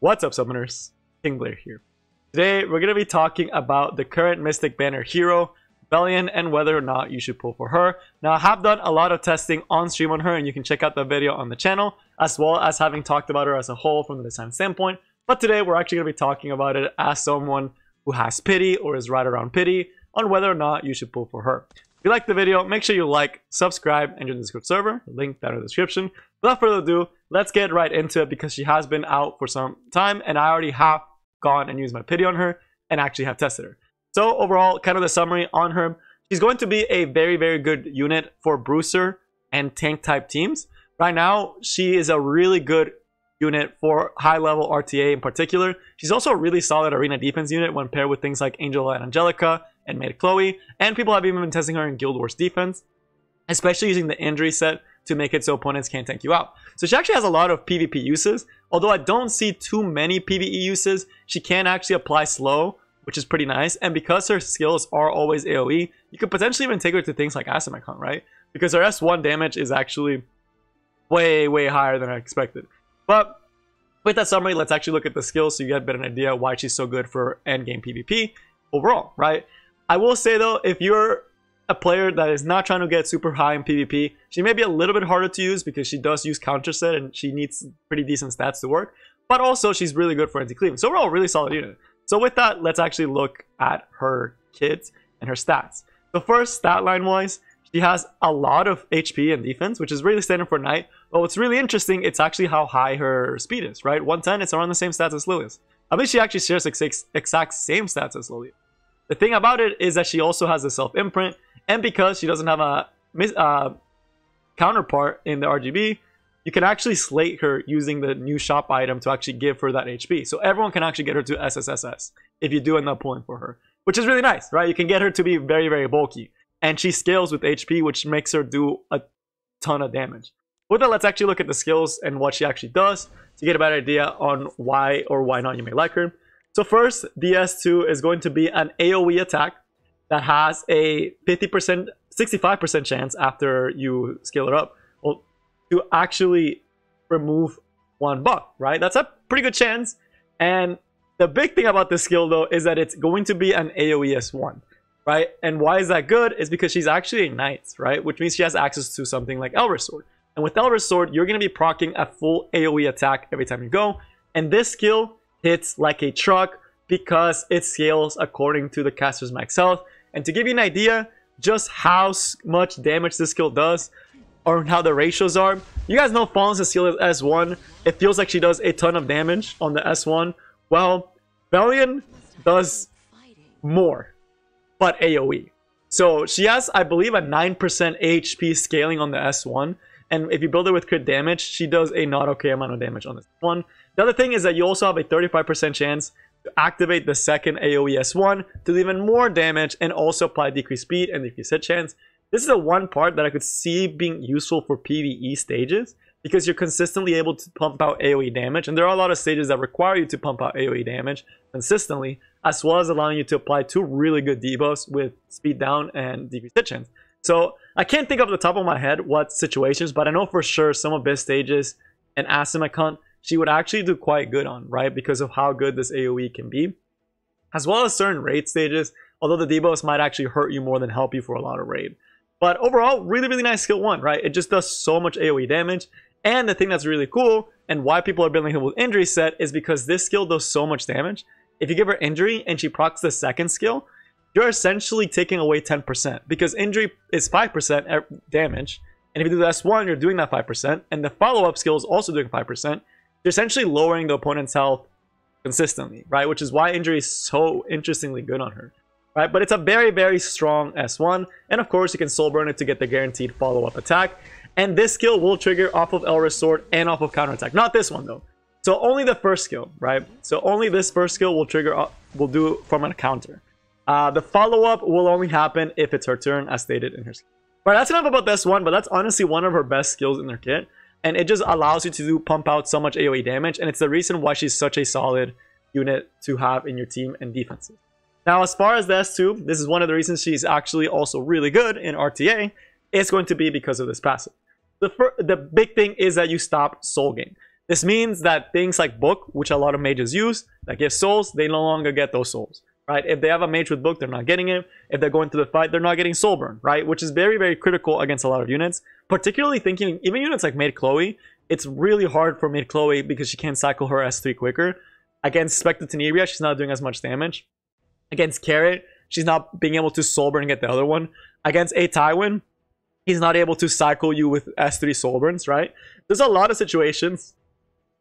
What's up, summoners? King Blair here. Today we're going to be talking about the current Mystic Banner hero, Belian, and whether or not you should pull for her. Now, I have done a lot of testing on stream on her, and you can check out the video on the channel, as well as having talked about her as a whole from the design standpoint. But today we're actually going to be talking about it as someone who has pity or is right around pity on whether or not you should pull for her. If you like the video, make sure you like, subscribe, and join the Discord server. Link down in the description. Without further ado, let's get right into it because she has been out for some time and I already have gone and used my pity on her and actually have tested her. So overall, kind of the summary on her. She's going to be a very, very good unit for Bruiser and tank type teams. Right now, she is a really good unit for high level RTA in particular. She's also a really solid arena defense unit when paired with things like Angel and Angelica and Maid Chloe, and people have even been testing her in Guild Wars defense, especially using the injury set to make it so opponents can't tank you out. So she actually has a lot of PvP uses. Although I don't see too many PvE uses, she can actually apply slow, which is pretty nice. And because her skills are always AoE, you could potentially even take her to things like Asimicon, right? Because her S1 damage is actually way, way higher than I expected. But with that summary, let's actually look at the skills so you get a bit of an idea why she's so good for endgame PvP overall, right? I will say though, if you're a player that is not trying to get super high in PvP, she may be a little bit harder to use because she does use counter set and she needs pretty decent stats to work. But also, she's really good for anti-cleaving. So overall, really solid unit. So with that, let's actually look at her kit and her stats. So first, stat line wise, she has a lot of HP and defense, which is really standard for Knight. But what's really interesting, it's actually how high her speed is, right? 110, it's around the same stats as Lilius. I mean, she actually shares exact same stats as Lilius. The thing about it is that she also has a self-imprint, and because she doesn't have a counterpart in the RGB, you can actually slate her using the new shop item to actually give her that HP. So everyone can actually get her to SSSS if you do end up pulling for her, which is really nice, right? You can get her to be very, very bulky, and she scales with HP, which makes her do a ton of damage. With that, let's actually look at the skills and what she actually does to get a better idea on why or why not you may like her. So first, the S2 is going to be an AoE attack that has a 50%, 65% chance after you scale it up to actually remove one buff, right? That's a pretty good chance. And the big thing about this skill though is that it's going to be an AoE S1, right? And why is that good? Is because she's actually a knight, right? Which means she has access to something like Elric Sword. And with Elric Sword, you're going to be proccing a full AoE attack every time you go. And this skill hits like a truck because it scales according to the caster's max health. And to give you an idea just how much damage this skill does or how the ratios are, you guys know Fallen's skill is S1. It feels like she does a ton of damage on the S1. Well, Belian does more, but AoE. So she has, I believe, a 9% HP scaling on the S1. And if you build it with crit damage, she does a not okay amount of damage on this one. The other thing is that you also have a 35% chance to activate the second AoE S1 to do even more damage and also apply decreased speed and decreased hit chance. This is the one part that I could see being useful for PvE stages because you're consistently able to pump out AoE damage, and there are a lot of stages that require you to pump out AoE damage consistently, as well as allowing you to apply two really good debuffs with speed down and decreased hit chance. So I can't think off the top of my head what situations, but I know for sure some Abyss stages and Asimicon she would actually do quite good on, right? Because of how good this AoE can be. As well as certain raid stages, although the debuffs might actually hurt you more than help you for a lot of raid. But overall, really, really nice skill 1, right? It just does so much AoE damage. And the thing that's really cool, and why people are building her with injury set, is because this skill does so much damage. If you give her injury and she procs the second skill, you're essentially taking away 10%. Because injury is 5% damage. And if you do the S1, you're doing that 5%. And the follow-up skill is also doing 5%. You're essentially lowering the opponent's health consistently, right? Which is why injury is so interestingly good on her, right? But it's a very, very strong S1. And of course, you can soul burn it to get the guaranteed follow-up attack. And this skill will trigger off of Elric Sword and off of counterattack. Not this one, though. So only the first skill, right? So only this first skill will trigger, will do from a counter. The follow-up will only happen if it's her turn, as stated in her skill. Right, that's enough about this one, but that's honestly one of her best skills in her kit. And it just allows you to pump out so much AoE damage. And it's the reason why she's such a solid unit to have in your team and defenses. Now, as far as the S2, this is one of the reasons she's actually also really good in RTA. It's going to be because of this passive. The big thing is that you stop soul gain. This means that things like Book, which a lot of mages use, that give souls, they no longer get those souls, right? If they have a mage with Book, they're not getting it. If they're going through the fight, they're not getting soul burn, right? Which is very, very critical against a lot of units. Particularly thinking, even units like Maid Chloe, it's really hard for Maid Chloe because she can't cycle her S3 quicker. Against Spectre Teneria, she's not doing as much damage. Against Carrot, she's not being able to soul burn and get the other one. Against A Tywin, he's not able to cycle you with S3 soul burns, right? There's a lot of situations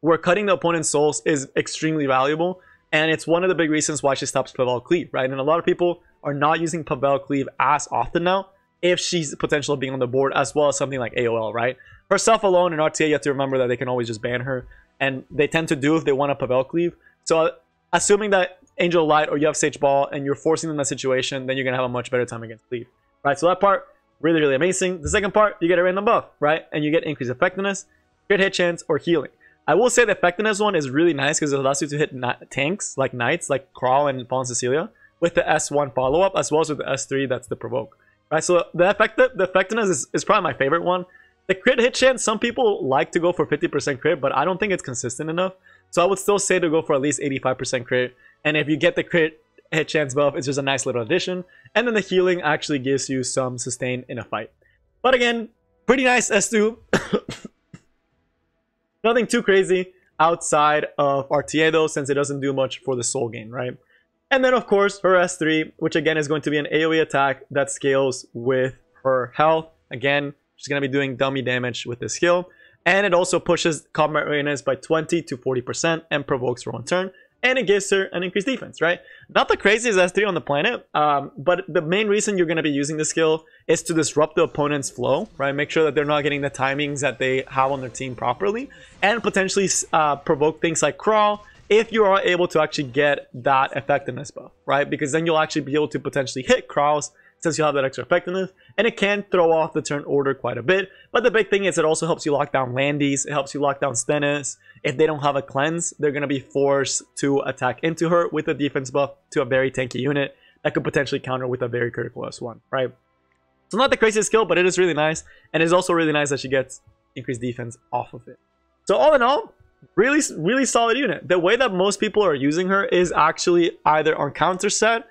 where cutting the opponent's souls is extremely valuable, and it's one of the big reasons why she stops Pavel Cleave, right? And a lot of people are not using Pavel Cleave as often now if she's potential of being on the board, as well as something like AOL, right? Herself alone in RTA, you have to remember that they can always just ban her, and they tend to do if they want a Pavel Cleave. So assuming that Angel Light or you have Sage Ball and you're forcing them in that situation, then you're going to have a much better time against Cleave, right? So that part, really, really amazing. The second part, you get a random buff, right? And you get increased effectiveness, crit hit chance, or healing. I will say the effectiveness one is really nice because it allows you to hit tanks like Knights, like Kral and Fallen Cecilia, with the S1 follow-up, as well as with the S3, that's the Provoke. Right, so the effectiveness is probably my favorite one. The crit hit chance, some people like to go for 50% crit, but I don't think it's consistent enough. So I would still say to go for at least 85% crit. And if you get the crit hit chance buff, it's just a nice little addition. And then the healing actually gives you some sustain in a fight. But again, pretty nice S2. Nothing too crazy outside of RTA though, since it doesn't do much for the soul gain, right? And then of course her S3, which again is going to be an AoE attack that scales with her health. Again, she's going to be doing dummy damage with this skill. And it also pushes combat readiness by 20 to 40% and provokes for 1 turn. And it gives her an increased defense, right? Not the craziest S3 on the planet, but the main reason you're going to be using this skill is to disrupt the opponent's flow, right? Make sure that they're not getting the timings that they have on their team properly. And potentially provoke things like Crawl, if you are able to actually get that effectiveness buff, right? Because then you'll actually be able to potentially hit Crawls since you have that extra effectiveness, and it can throw off the turn order quite a bit. But the big thing is it also helps you lock down Landies, it helps you lock down Stennis. If they don't have a cleanse, they're going to be forced to attack into her with a defense buff to a very tanky unit that could potentially counter with a very critical S1, right? So not the craziest skill, but it is really nice, and it's also really nice that she gets increased defense off of it. So all in all, really, really solid unit. The way that most people are using her is actually either on counter set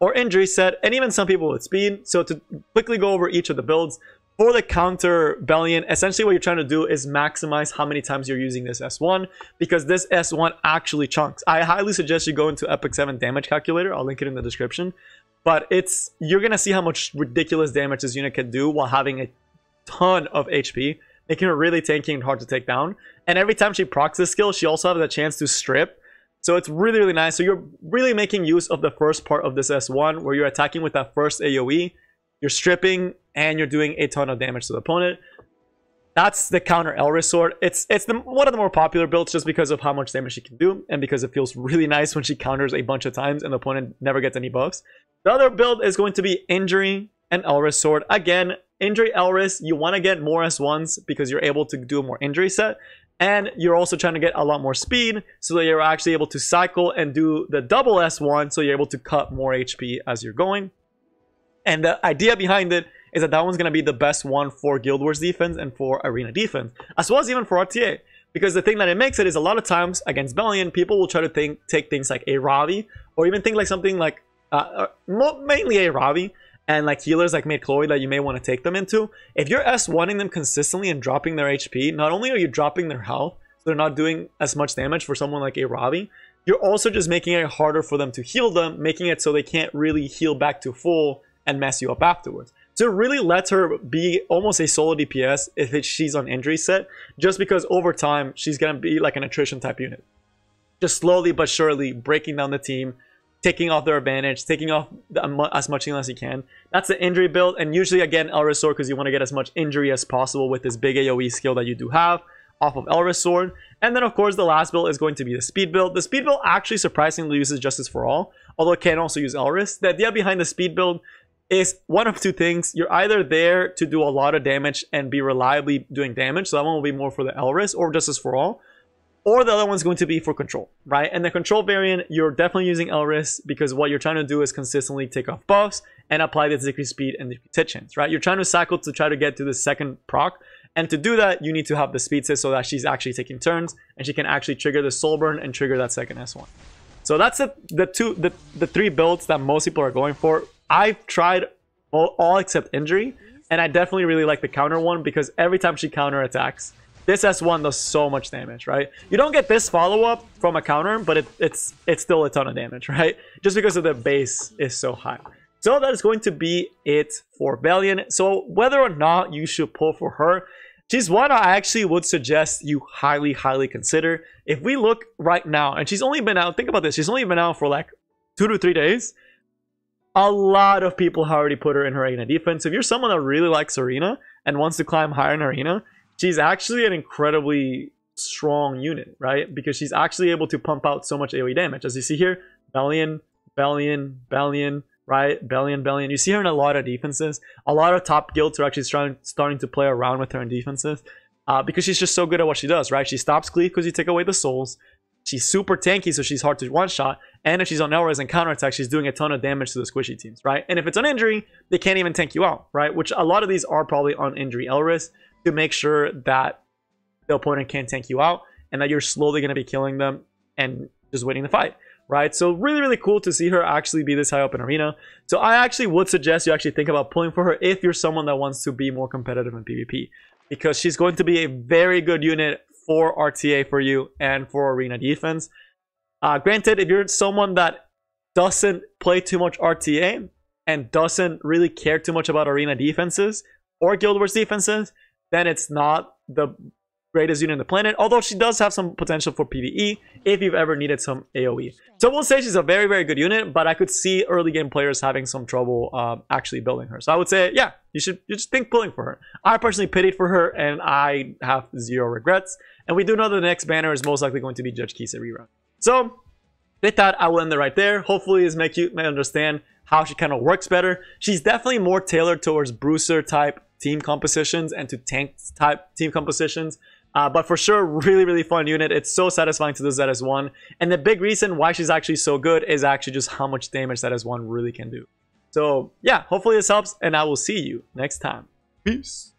or injury set, and even some people with speed. So to quickly go over each of the builds, for the counter Belian, essentially what you're trying to do is maximize how many times you're using this S1, because this S1 actually chunks. I highly suggest you go into Epic 7 damage calculator. I'll link it in the description. But you're going to see how much ridiculous damage this unit can do while having a ton of HP, making her really tanky and hard to take down. And every time she procs this skill, she also has the chance to strip. So it's really, really nice. So you're really making use of the first part of this S1, where you're attacking with that first AoE, you're stripping, and you're doing a ton of damage to the opponent. That's the counter Elris sword. It's one of the more popular builds just because of how much damage she can do, and because it feels really nice when she counters a bunch of times and the opponent never gets any buffs. The other build is going to be Injury and Elris sword. Again, Injury Elris, you want to get more S1s because you're able to do a more injury set. And you're also trying to get a lot more speed so that you're actually able to cycle and do the double S1, so you're able to cut more HP as you're going. And the idea behind it is that that one's going to be the best one for Guild Wars defense and for Arena defense, as well as even for RTA. Because the thing that it makes it is a lot of times against Belian, people will try to take things like a Ravi, or even think like something like, mainly a Ravi, and like healers like Maid Chloe that you may want to take them into. If you're S1ing them consistently and dropping their HP, not only are you dropping their health, so they're not doing as much damage for someone like a Ravi, you're also just making it harder for them to heal them, making it so they can't really heal back to full and mess you up afterwards. So it really lets her be almost a solo DPS if she's on injury set, just because over time she's going to be like an attrition type unit. Just slowly but surely breaking down the team, taking off their advantage, taking off as much healing as you can. That's the injury build, and usually again Elris sword, because you want to get as much injury as possible with this big AoE skill that you do have off of Elris sword. And then of course the last build is going to be the speed build. The speed build actually surprisingly uses Justice for All, although it can also use Elris. The idea behind the speed build is one of two things. You're either there to do a lot of damage and be reliably doing damage, so that one will be more for the Elris or Justice for All, or the other one's going to be for control, right? And the control variant, you're definitely using Elris, because what you're trying to do is consistently take off buffs and apply this decreased speed and decreased hit chance, right? You're trying to cycle to try to get to the second proc, And to do that, you need to have the speed set so that she's actually taking turns and she can actually trigger the soul burn and trigger that second S1. So that's the three builds that most people are going for. I've tried all except injury, and I definitely really like the counter one because every time she counter attacks, this S1 does so much damage, right? You don't get this follow-up from a counter, but it's still a ton of damage, right? Just because of the base is so high. So that is going to be it for Belian. So whether or not you should pull for her, she's one I actually would suggest you highly, highly consider. If we look right now, and she's only been out, think about this, she's only been out for like 2 to 3 days. A lot of people have already put her in her arena defense. If you're someone that really likes arena and wants to climb higher in arena, she's actually an incredibly strong unit, right? Because she's actually able to pump out so much AoE damage. As you see here, Belian, Belian, Belian, right? Belian, Belian. You see her in a lot of defenses. A lot of top guilds are actually starting to play around with her in defenses because she's just so good at what she does, right? She stops cleave because you take away the souls. She's super tanky, so she's hard to one-shot. And if she's on L-res and counterattack, she's doing a ton of damage to the squishy teams, right? And if it's on injury, they can't even tank you out, right? Which a lot of these are probably on injury L-res to make sure that the opponent can't tank you out and that you're slowly going to be killing them and just winning the fight, right? So really, really cool to see her actually be this high up in arena. So I actually would suggest you actually think about pulling for her if you're someone that wants to be more competitive in PvP, because she's going to be a very good unit for RTA for you and for arena defense. Granted, if you're someone that doesn't play too much RTA and doesn't really care too much about arena defenses or Guild Wars defenses, then it's not the greatest unit on the planet, although she does have some potential for PvE if you've ever needed some AoE. So we'll say she's a very, very good unit, but I could see early game players having some trouble actually building her. So I would say, yeah, you just think pulling for her. I personally pitied for her, and I have zero regrets. And we do know the next banner is most likely going to be Judge Kisa rerun. So with that, I will end it right there. Hopefully this makes you understand how she kind of works better. She's definitely more tailored towards bruiser type team compositions and to tank type team compositions. But for sure, really, really fun unit. It's so satisfying to do ZS1. And the big reason why she's actually so good is actually just how much damage ZS1 really can do. So yeah, hopefully this helps, and I will see you next time. Peace.